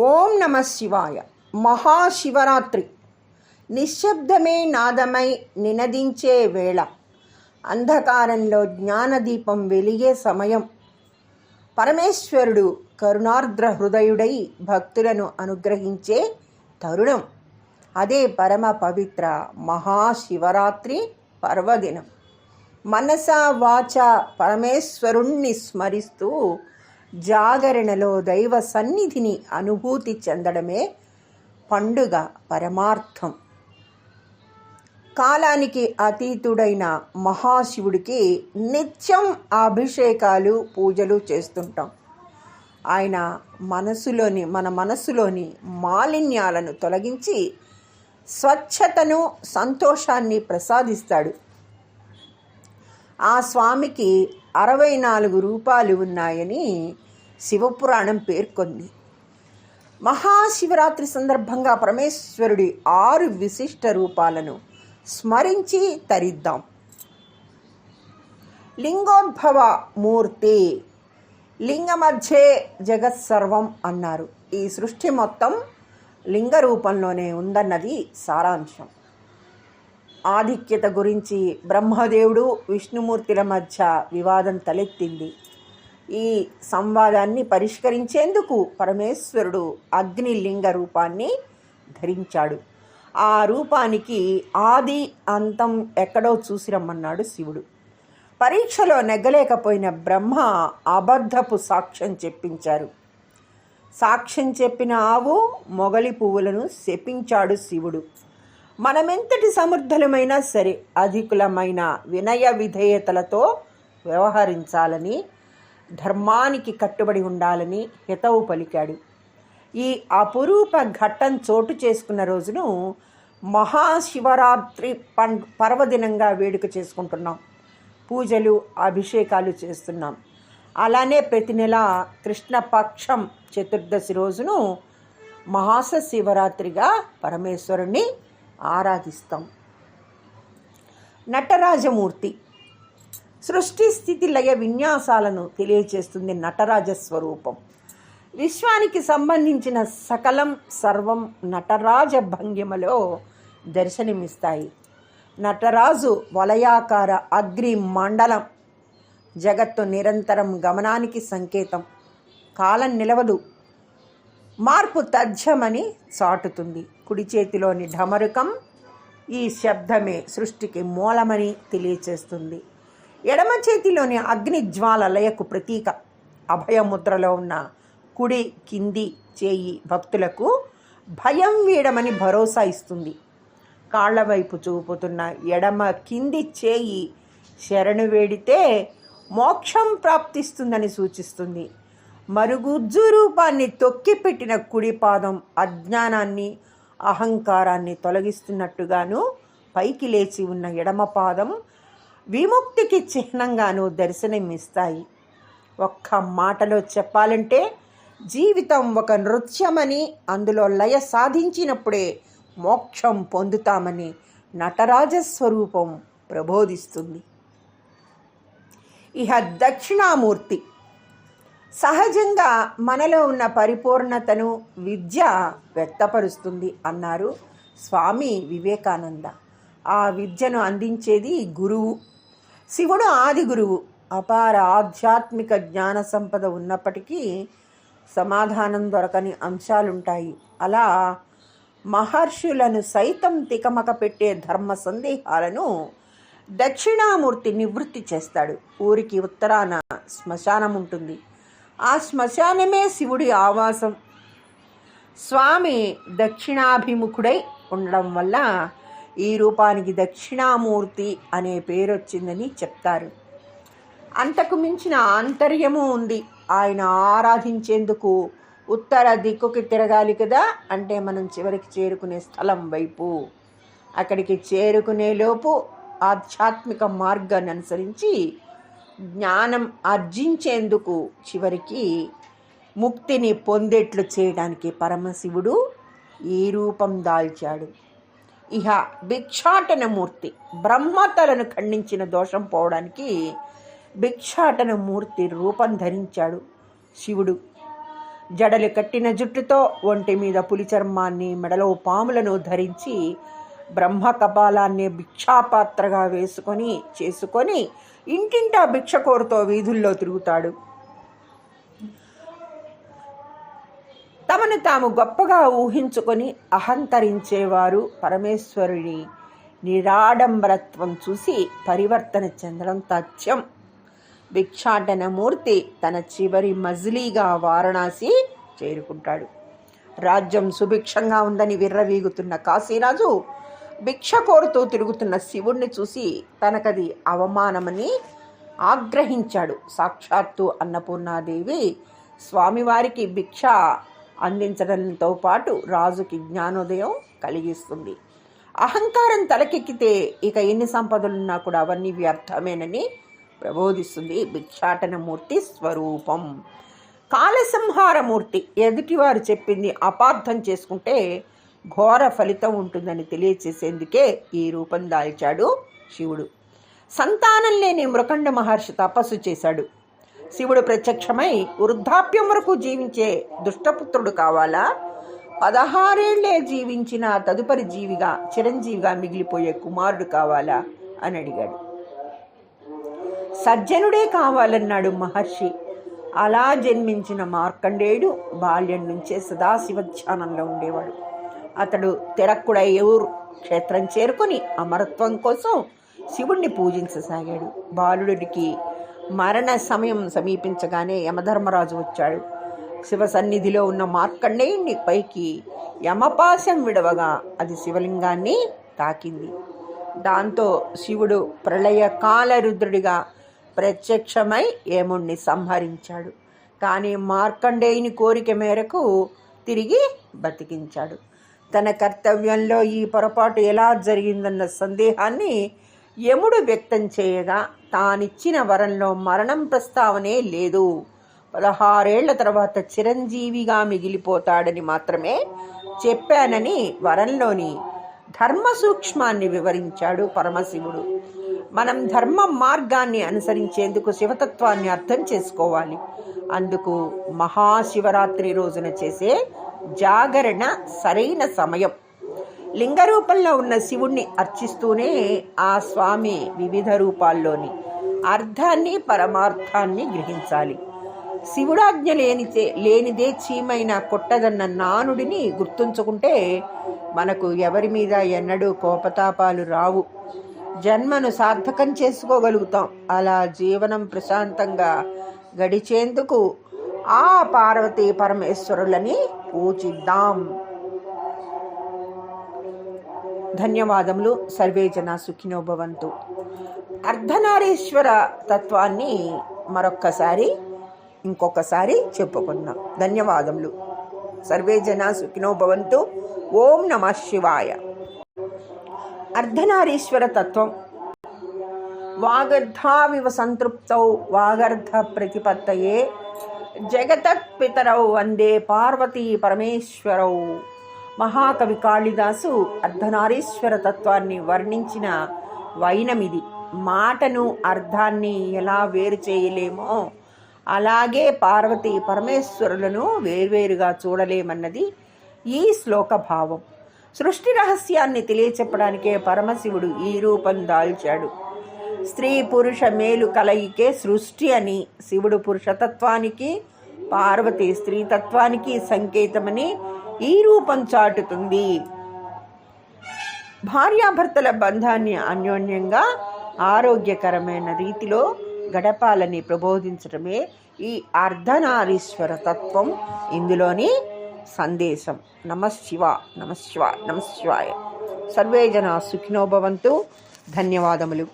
ఓం నమ శివాయ. మహాశివరాత్రి నిశ్శబ్దమే నాదమై నినదించే వేళ, అంధకారంలో జ్ఞానదీపం వెలిగే సమయం. పరమేశ్వరుడు కరుణార్ద్ర హృదయుడై భక్తులను అనుగ్రహించే తరుణం. అదే పరమ పవిత్ర మహాశివరాత్రి పర్వదినం. మనసా వాచ పరమేశ్వరుణ్ణి స్మరిస్తూ జాగరణలో దైవ సన్నిధిని అనుభూతి చెందడమే పండుగ పరమార్థం. కాలానికి అతీతుడైన మహాశివుడికి నిత్యం అభిషేకాలు, పూజలు చేస్తుంటాం. ఆయన మన మనసులోని మాలిన్యాలను తొలగించి స్వచ్ఛతను, సంతోషాన్ని ప్రసాదిస్తాడు. ఆ స్వామికి 64 రూపాలు ఉన్నాయని శివపురాణం పేర్కొంది. మహాశివరాత్రి సందర్భంగా పరమేశ్వరుడి 6 విశిష్ట రూపాలను స్మరించి తరిద్దాం. లింగోద్భవ మూర్తి. లింగ మధ్యే జగత్సర్వం అన్నారు. ఈ సృష్టి మొత్తం లింగ రూపంలోనే ఉందన్నది సారాంశం. ఆధిక్యత గురించి బ్రహ్మదేవుడు, విష్ణుమూర్తుల మధ్య వివాదం తలెత్తింది. ఈ సంవాదాన్ని పరిష్కరించేందుకు పరమేశ్వరుడు అగ్ని లింగ రూపాన్ని ధరించాడు. ఆ రూపానికి ఆది అంతం ఎక్కడో చూసి రమ్మన్నాడు శివుడు. పరీక్షలో నెగ్గలేకపోయిన బ్రహ్మ అబద్ధపు సాక్ష్యం చెప్పించారు. సాక్ష్యం చెప్పిన ఆవు మొగలి పువ్వులను శపించాడు శివుడు. మనమెంతటి సమర్థులమైనా సరే అధికులమైన వినయ విధేయతలతో వ్యవహరించాలని, ధర్మానికి కట్టుబడి ఉండాలని హితవు పలికాడు. ఈ అపురూప ఘట్టం చోటు చేసుకున్న రోజును మహాశివరాత్రి పర్వదినంగా వేడుక చేసుకుంటున్నాం. పూజలు, అభిషేకాలు చేస్తున్నాం. అలానే ప్రతి నెల కృష్ణపక్షం చతుర్దశి రోజును మహాస శివరాత్రిగా పరమేశ్వరుణ్ణి ఆరాధిస్తాం. నటరాజమూర్తి. సృష్టి స్థితి లయ విన్యాసాలను తెలియచేస్తుంది నటరాజ స్వరూపం. విశ్వానికి సంబంధించిన సకలం సర్వం నటరాజ భంగిమలో దర్శనమిస్తాయి. నటరాజు వలయాకార అగ్ని మండలం జగత్తు నిరంతరం గమనానికి సంకేతం. కాలం నిలవదు, మార్పు తథ్యమని చాటుతుంది. కుడి చేతిలోని ఢమరుకం ఈ శబ్దమే సృష్టికి మూలమని తెలియచేస్తుంది. ఎడమ చేతిలోని అగ్ని జ్వాల లయకు ప్రతీక. అభయముద్రలో ఉన్న కుడి కింది చేయి భక్తులకు భయం వీడమని భరోసా ఇస్తుంది. కాళ్ల వైపు చూపుతున్న ఎడమ కింది చేయి శరణు వేడితే మోక్షం ప్రాప్తిస్తుందని సూచిస్తుంది. మరుగుజ్జు రూపాన్ని తొక్కిపెట్టిన కుడి పాదం అజ్ఞానాన్ని, అహంకారాన్ని తొలగిస్తున్నట్టుగాను, పైకి లేచి ఉన్న ఎడమ పాదం విముక్తికి చిహ్నంగాను దర్శనమిస్తాయి. ఒక్క మాటలో చెప్పాలంటే జీవితం ఒక నృత్యమని, అందులో లయ సాధించినప్పుడే మోక్షం పొందుతామని నటరాజస్వరూపం ప్రబోధిస్తుంది. ఇహ దక్షిణామూర్తి. సహజంగా మనలో ఉన్న పరిపూర్ణతను విద్య వ్యక్తపరుస్తుంది అన్నారు స్వామి వివేకానంద. ఆ విద్యను అందించేది గురువు. శివుడు ఆది గురువు. అపార ఆధ్యాత్మిక జ్ఞాన సంపద ఉన్నప్పటికీ సమాధానం దొరకని అంశాలుంటాయి. అలా మహర్షులను సైతం తికమక పెట్టే ధర్మ సందేహాలను దక్షిణామూర్తి నివృత్తి చేస్తాడు. ఊరికి ఉత్తరాన శ్మశానం ఉంటుంది. ఆ శ్మశానమే శివుడి ఆవాసం. స్వామి దక్షిణాభిముఖుడై ఉండడం వల్ల ఈ రూపానికి దక్షిణామూర్తి అనే పేరు వచ్చిందని చెప్తారు. అంతకు మించిన ఆంతర్యము ఉంది. ఆయన ఆరాధించేందుకు ఉత్తర దిక్కుకి తిరగాలి కదా, అంటే మనం చివరికి చేరుకునే స్థలం వైపు. అక్కడికి చేరుకునే లోపు ఆధ్యాత్మిక మార్గాన్ని అనుసరించి జ్ఞానం ఆర్జించేందుకు చివరికి ముక్తిని పొందేట్లు చేయడానికి పరమశివుడు ఈ రూపం దాల్చాడు. ఇహ భిక్షాటనమూర్తి. బ్రహ్మతలను ఖండించిన దోషం పోవడానికి భిక్షాటనమూర్తి రూపం ధరించాడు శివుడు. జడలు కట్టిన జుట్టుతో ఒంటి మీద పులి చర్మాన్ని, మెడలో పాములను ధరించి బ్రహ్మ కపాలాన్ని భిక్షాపాత్రగా చేసుకొని ఇంటింటా భిక్ష కోరుతో వీధుల్లో తిరుగుతాడు. తమను తాము గొప్పగా ఊహించుకొని అహంతరించేవారు పరమేశ్వరుని నిరాడంబరత్వం చూసి పరివర్తన చెందడం తథ్యం. భిక్షాటనమూర్తి తన చివరి మజిలీగా వారణాసి చేరుకుంటాడు. రాజ్యం సుభిక్షంగా ఉందని విర్రవీగుతున్న కాశీరాజు భిక్ష కోరుతూ తిరుగుతున్న శివుణ్ణి చూసి తనకది అవమానమని ఆగ్రహించాడు. సాక్షాత్తు అన్నపూర్ణాదేవి స్వామివారికి భిక్ష అందించడంతో పాటు రాజుకి జ్ఞానోదయం కలిగిస్తుంది. అహంకారం తలకెక్కితే ఇక ఎన్ని సంపదలున్నా కూడా అవన్నీ వ్యర్థమేనని ప్రబోధిస్తుంది భిక్షాటనమూర్తి స్వరూపం. కాలసంహారమూర్తి. ఎదుటివారు చెప్పింది అపార్థం చేసుకుంటే ఘోర ఫలితం ఉంటుందని తెలియచేసేందుకే ఈ రూపం దాల్చాడు శివుడు. సంతానం లేని మృకండ మహర్షి తపస్సు చేశాడు. శివుడు ప్రత్యక్షమై వృద్ధాప్యం వరకు జీవించే దుష్టపుత్రుడు కావాలా, 16 ఏళ్లే జీవించిన తదుపరి జీవిగా చిరంజీవిగా మిగిలిపోయే కుమారుడు కావాలా అని అడిగాడు. సజ్జనుడే కావాలన్నాడు మహర్షి. అలా జన్మించిన మార్కండేయుడు బాల్యం నుంచే సదాశివ ధ్యానంలో ఉండేవాడు. అతడు తిరక్కుడయ్యూరు క్షేత్రం చేరుకొని అమరత్వం కోసం శివుణ్ణి పూజించసాగాడు. బాలుడికి మరణ సమయం సమీపించగానే యమధర్మరాజు వచ్చాడు. శివ సన్నిధిలో ఉన్న మార్కండేయుణ్ణి పైకి యమపాశం విడవగా అది శివలింగాన్ని తాకింది. దాంతో శివుడు ప్రళయకాల రుద్రుడిగా ప్రత్యక్షమై యముణ్ణి సంహరించాడు. కానీ మార్కండేయుని కోరిక మేరకు తిరిగి బతికించాడు. తన కర్తవ్యంలో ఈ పొరపాటు ఎలా జరిగిందన్న సందేహాన్ని యముడు వ్యక్తం చేయగా తానిచ్చిన వరంలో మరణం ప్రస్తావనే లేదు. 16 ఏళ్ల తర్వాత చిరంజీవిగా మిగిలిపోతాడని మాత్రమే చెప్పానని వరంలోని ధర్మ సూక్ష్మాన్ని వివరించాడు పరమశివుడు. మనం ధర్మ మార్గాన్ని అనుసరించేందుకు శివతత్వాన్ని అర్థం చేసుకోవాలి. అందుకు మహాశివరాత్రి రోజున చేసే జాగరణ సరైన సమయం. లింగ రూపంలో ఉన్న శివుణ్ణి అర్చిస్తూనే ఆ స్వామి వివిధ రూపాల్లోని అర్థాన్ని పరమార్థాన్ని గ్రహించాలి. శివుడాజ్ఞ లేనిదే చీమైన కొట్టదన్న నానుడిని గుర్తుంచుకుంటే మనకు ఎవరి మీద ఎన్నడూ కోపతాపాలు రావు. జన్మను సార్థకం చేసుకోగలుగుతాం. అలా జీవనం ప్రశాంతంగా గడిచేందుకు ఆ పార్వతీ పరమేశ్వరులని పూజిద్దాం. ధన్యవాదములు. సర్వే జన సుఖినో భవంతు. అర్ధనారీశ్వర తత్వాన్ని ఇంకొకసారి చెప్పుకుందాం. ధన్యవాదములు. సర్వే జన సుఖినో భవంతు. ఓం నమః శివాయ. అర్ధనారీశ్వర తత్వం. వాగర్ధావివ సంతృప్తౌ వాగర్ధ ప్రతిపత్తయే జగతత్పితరౌ వందే పార్వతీ పరమేశ్వరౌ. మహాకవి కాళిదాసు అర్ధనారీశ్వర తత్వాన్ని వర్ణించిన వైనమిది. మాటను అర్థాన్ని ఎలా వేరు చేయలేమో అలాగే పార్వతీ పరమేశ్వరులను వేర్వేరుగా చూడలేమన్నది ఈ శ్లోక భావం. సృష్టి రహస్యాన్ని తెలియచెప్పడానికే పరమశివుడు ఈ రూపం దాల్చాడు. స్త్రీ పురుష మేలు కలయికే సృష్టి అని, శివుడు పురుషతత్వానికి పార్వతి స్త్రీతత్వానికి సంకేతమని ఈ రూపం చాటుతుంది. భార్యాభర్తల బంధాన్ని అన్యోన్యంగా ఆరోగ్యకరమైన రీతిలో గడపాలని ప్రబోధించడమే ఈ అర్ధనారీశ్వర తత్వం, ఇందులోని సందేశం. నమఃశివ నమఃశివ నమఃశివాయ. సర్వే జనా సుఖినో భవంతు. ధన్యవాదములు.